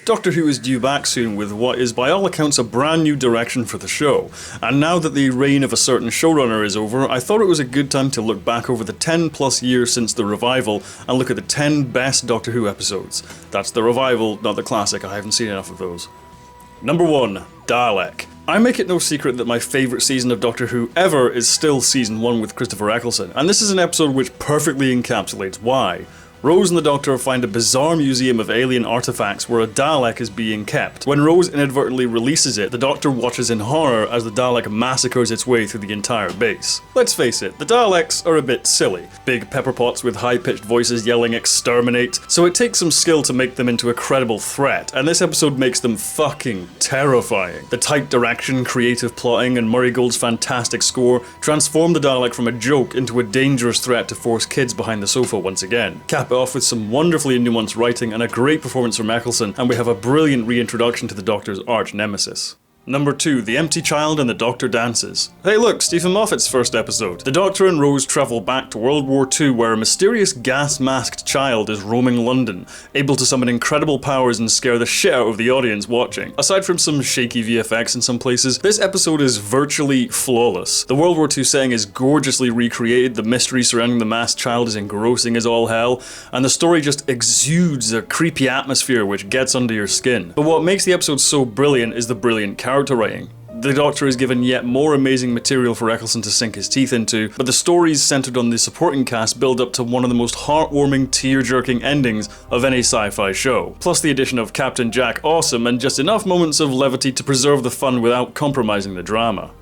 Doctor Who is due back soon with what is by all accounts a brand new direction for the show, and now that the reign of a certain showrunner is over, I thought it was a good time to look back over the 10 plus years since the revival and look at the 10 best Doctor Who episodes. That's the revival, not the classic, I haven't seen enough of those. Number 1. Dalek. I make it no secret that my favourite season of Doctor Who ever is still Season 1 with Christopher Eccleston, and this is an episode which perfectly encapsulates why. Rose and the Doctor find a bizarre museum of alien artifacts where a Dalek is being kept. When Rose inadvertently releases it, the Doctor watches in horror as the Dalek massacres its way through the entire base. Let's face it, the Daleks are a bit silly. Big pepperpots with high-pitched voices yelling "exterminate", so it takes some skill to make them into a credible threat, and this episode makes them fucking terrifying. The tight direction, creative plotting, and Murray Gold's fantastic score transform the Dalek from a joke into a dangerous threat to force kids behind the sofa once again. Cap it off with some wonderfully nuanced writing and a great performance from Eccleston, and we have a brilliant reintroduction to the Doctor's arch-nemesis. Number 2. The Empty Child and the Doctor Dances. Hey look, Stephen Moffat's first episode. The Doctor and Rose travel back to World War II where a mysterious gas-masked child is roaming London, able to summon incredible powers and scare the shit out of the audience watching. Aside from some shaky VFX in some places, this episode is virtually flawless. The World War II setting is gorgeously recreated, the mystery surrounding the masked child is engrossing as all hell, and the story just exudes a creepy atmosphere which gets under your skin. But what makes the episode so brilliant is the brilliant character writing. The Doctor is given yet more amazing material for Eccleston to sink his teeth into, but the stories centered on the supporting cast build up to one of the most heartwarming, tear-jerking endings of any sci-fi show. Plus the addition of Captain Jack Awesome and just enough moments of levity to preserve the fun without compromising the drama.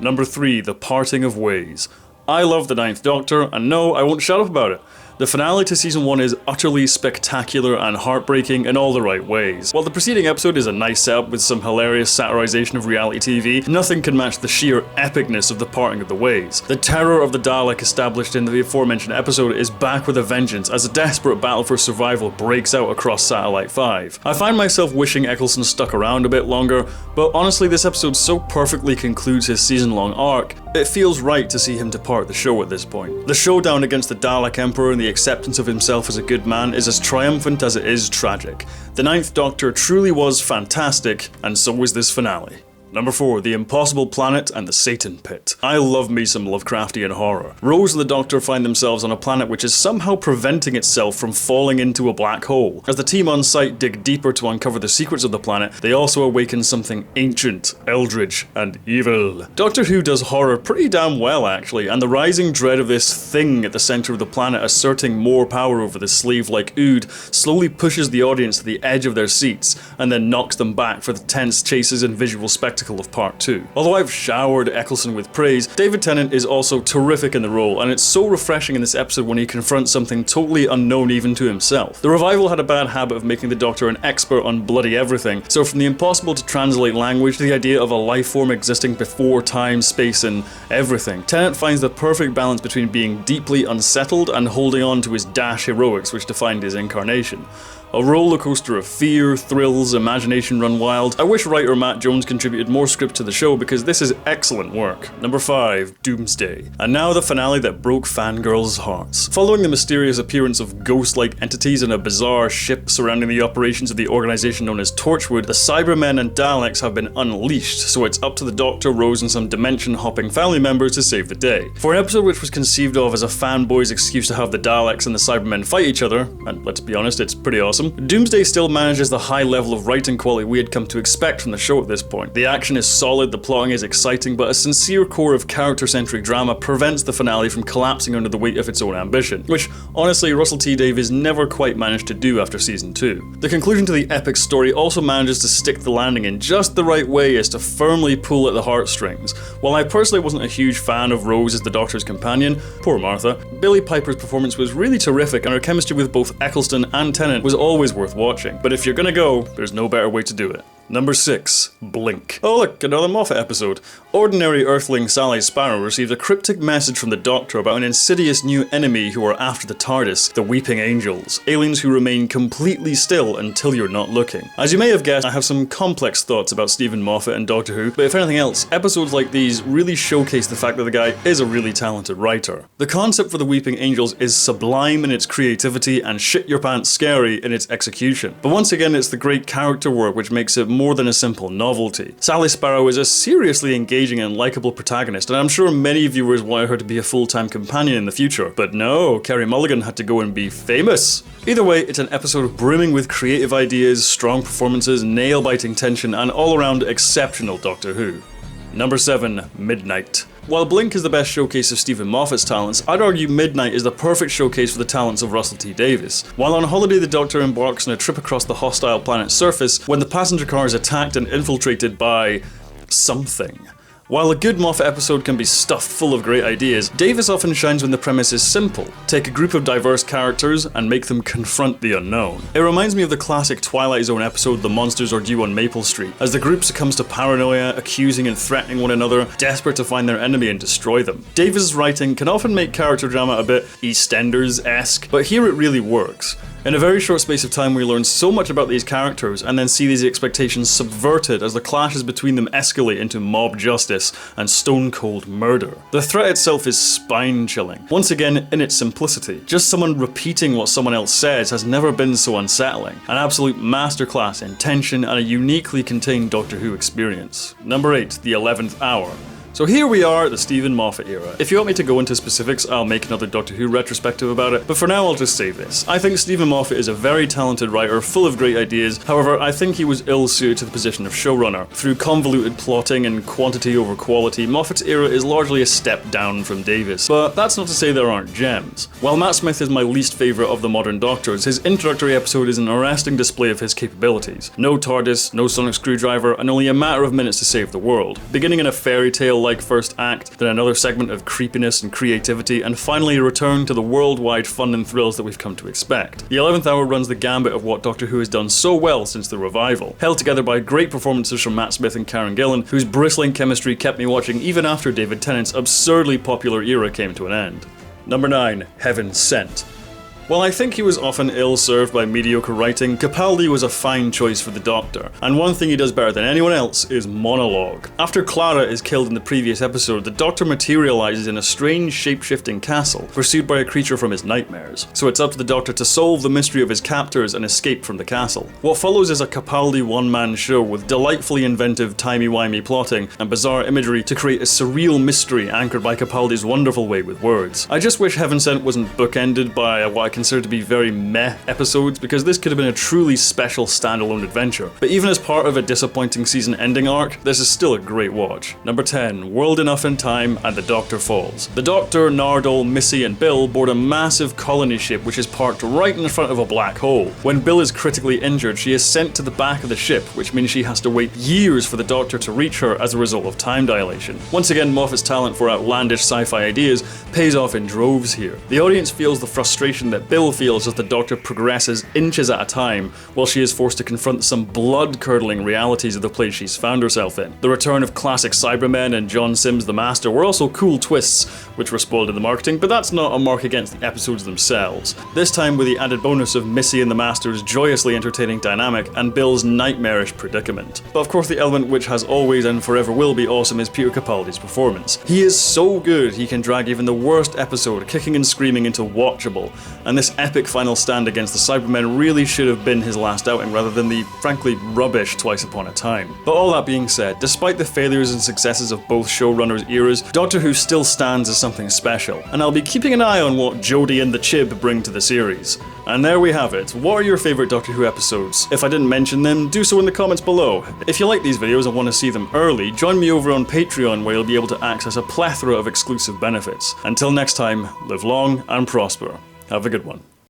Number 3. The Parting of Ways. I love the Ninth Doctor, and no, I won't shut up about it. The finale to Season 1 is utterly spectacular and heartbreaking in all the right ways. While the preceding episode is a nice setup with some hilarious satirization of reality TV, nothing can match the sheer epicness of the parting of the ways. The terror of the Dalek established in the aforementioned episode is back with a vengeance as a desperate battle for survival breaks out across Satellite 5. I find myself wishing Eccleston stuck around a bit longer, but honestly this episode so perfectly concludes his season-long arc, it feels right to see him depart the show at this point. The showdown against the Dalek Emperor and the acceptance of himself as a good man is as triumphant as it is tragic. The Ninth Doctor truly was fantastic, and so was this finale. Number 4. The Impossible Planet and the Satan Pit. I love me some Lovecraftian horror. Rose and the Doctor find themselves on a planet which is somehow preventing itself from falling into a black hole. As the team on site dig deeper to uncover the secrets of the planet, they also awaken something ancient, eldritch, and evil. Doctor Who does horror pretty damn well actually, and the rising dread of this thing at the center of the planet asserting more power over the slave-like Ood slowly pushes the audience to the edge of their seats, and then knocks them back for the tense chases and visual spectacle of part 2. Although I've showered Eccleston with praise, David Tennant is also terrific in the role, and it's so refreshing in this episode when he confronts something totally unknown even to himself. The revival had a bad habit of making the Doctor an expert on bloody everything, so from the impossible to translate language to the idea of a life form existing before time, space, and everything, Tennant finds the perfect balance between being deeply unsettled and holding on to his dash heroics which defined his incarnation. A rollercoaster of fear, thrills, imagination run wild. I wish writer Matt Jones contributed more script to the show because this is excellent work. Number 5. Doomsday. And now the finale that broke fangirls' hearts. Following the mysterious appearance of ghost-like entities in a bizarre ship surrounding the operations of the organization known as Torchwood, the Cybermen and Daleks have been unleashed, so it's up to the Doctor, Rose, and some dimension-hopping family members to save the day. For an episode which was conceived of as a fanboy's excuse to have the Daleks and the Cybermen fight each other, and let's be honest, it's pretty awesome, Doomsday still manages the high level of writing quality we had come to expect from the show at this point. The action is solid, the plotting is exciting, but a sincere core of character-centric drama prevents the finale from collapsing under the weight of its own ambition, which, honestly, Russell T Davies never quite managed to do after Season 2. The conclusion to the epic story also manages to stick the landing in just the right way as to firmly pull at the heartstrings. While I personally wasn't a huge fan of Rose as the Doctor's companion, poor Martha, Billie Piper's performance was really terrific and her chemistry with both Eccleston and Tennant was always worth watching. But if you're gonna go, there's no better way to do it. Number 6. Blink. Oh look, another Moffat episode. Ordinary Earthling Sally Sparrow received a cryptic message from the Doctor about an insidious new enemy who are after the TARDIS, the Weeping Angels, aliens who remain completely still until you're not looking. As you may have guessed, I have some complex thoughts about Stephen Moffat and Doctor Who, but if anything else, episodes like these really showcase the fact that the guy is a really talented writer. The concept for the Weeping Angels is sublime in its creativity and shit your pants scary in its execution. But once again, it's the great character work which makes it more than a simple novelty. Sally Sparrow is a seriously engaging and likeable protagonist, and I'm sure many viewers wanted her to be a full-time companion in the future. But no, Carey Mulligan had to go and be famous. Either way, it's an episode brimming with creative ideas, strong performances, nail-biting tension, and all-around exceptional Doctor Who. Number 7. Midnight. While Blink is the best showcase of Stephen Moffat's talents, I'd argue Midnight is the perfect showcase for the talents of Russell T Davies. While on holiday, the Doctor embarks on a trip across the hostile planet's surface when the passenger car is attacked and infiltrated by something. While a good Moffat episode can be stuffed full of great ideas, Davies often shines when the premise is simple. Take a group of diverse characters and make them confront the unknown. It reminds me of the classic Twilight Zone episode The Monsters Are Due on Maple Street, as the group succumbs to paranoia, accusing and threatening one another, desperate to find their enemy and destroy them. Davies' writing can often make character drama a bit EastEnders-esque, but here it really works. In a very short space of time, we learn so much about these characters and then see these expectations subverted as the clashes between them escalate into mob justice and stone-cold murder. The threat itself is spine-chilling, once again in its simplicity. Just someone repeating what someone else says has never been so unsettling. An absolute masterclass in tension and a uniquely contained Doctor Who experience. Number 8. The 11th Hour. So here we are at the Stephen Moffat era. If you want me to go into specifics, I'll make another Doctor Who retrospective about it, but for now I'll just say this. I think Stephen Moffat is a very talented writer, full of great ideas. However, I think he was ill-suited to the position of showrunner. Through convoluted plotting and quantity over quality, Moffat's era is largely a step down from Davies. But that's not to say there aren't gems. While Matt Smith is my least favourite of the modern Doctors, his introductory episode is an arresting display of his capabilities. No TARDIS, no sonic screwdriver, and only a matter of minutes to save the world. Beginning in a fairy tale like first act, then another segment of creepiness and creativity, and finally a return to the worldwide fun and thrills that we've come to expect. The 11th Hour runs the gambit of what Doctor Who has done so well since the revival, held together by great performances from Matt Smith and Karen Gillan, whose bristling chemistry kept me watching even after David Tennant's absurdly popular era came to an end. Number 9. Heaven Sent. While I think he was often ill-served by mediocre writing, Capaldi was a fine choice for the Doctor, and one thing he does better than anyone else is monologue. After Clara is killed in the previous episode, the Doctor materializes in a strange shape-shifting castle, pursued by a creature from his nightmares. So it's up to the Doctor to solve the mystery of his captors and escape from the castle. What follows is a Capaldi one-man show with delightfully inventive timey-wimey plotting and bizarre imagery to create a surreal mystery anchored by Capaldi's wonderful way with words. I just wish Heaven Sent wasn't bookended by what I consider to be very meh episodes, because this could have been a truly special standalone adventure. But even as part of a disappointing season ending arc, this is still a great watch. Number 10. World Enough in Time and the Doctor Falls. The Doctor, Nardole, Missy and Bill board a massive colony ship which is parked right in front of a black hole. When Bill is critically injured, she is sent to the back of the ship, which means she has to wait years for the Doctor to reach her as a result of time dilation. Once again, Moffat's talent for outlandish sci-fi ideas pays off in droves here. The audience feels the frustration that Bill feels as the Doctor progresses inches at a time while she is forced to confront some blood-curdling realities of the place she's found herself in. The return of classic Cybermen and John Sims the Master were also cool twists, which were spoiled in the marketing, but that's not a mark against the episodes themselves. This time with the added bonus of Missy and the Master's joyously entertaining dynamic and Bill's nightmarish predicament. But of course the element which has always and forever will be awesome is Peter Capaldi's performance. He is so good he can drag even the worst episode kicking and screaming into watchable, and this epic final stand against the Cybermen really should have been his last outing rather than the frankly rubbish Twice Upon a Time. But all that being said, despite the failures and successes of both showrunners' eras, Doctor Who still stands as something special, and I'll be keeping an eye on what Jodie and the Chib bring to the series. And there we have it. What are your favourite Doctor Who episodes? If I didn't mention them, do so in the comments below. If you like these videos and want to see them early, join me over on Patreon where you'll be able to access a plethora of exclusive benefits. Until next time, live long and prosper. Have a good one.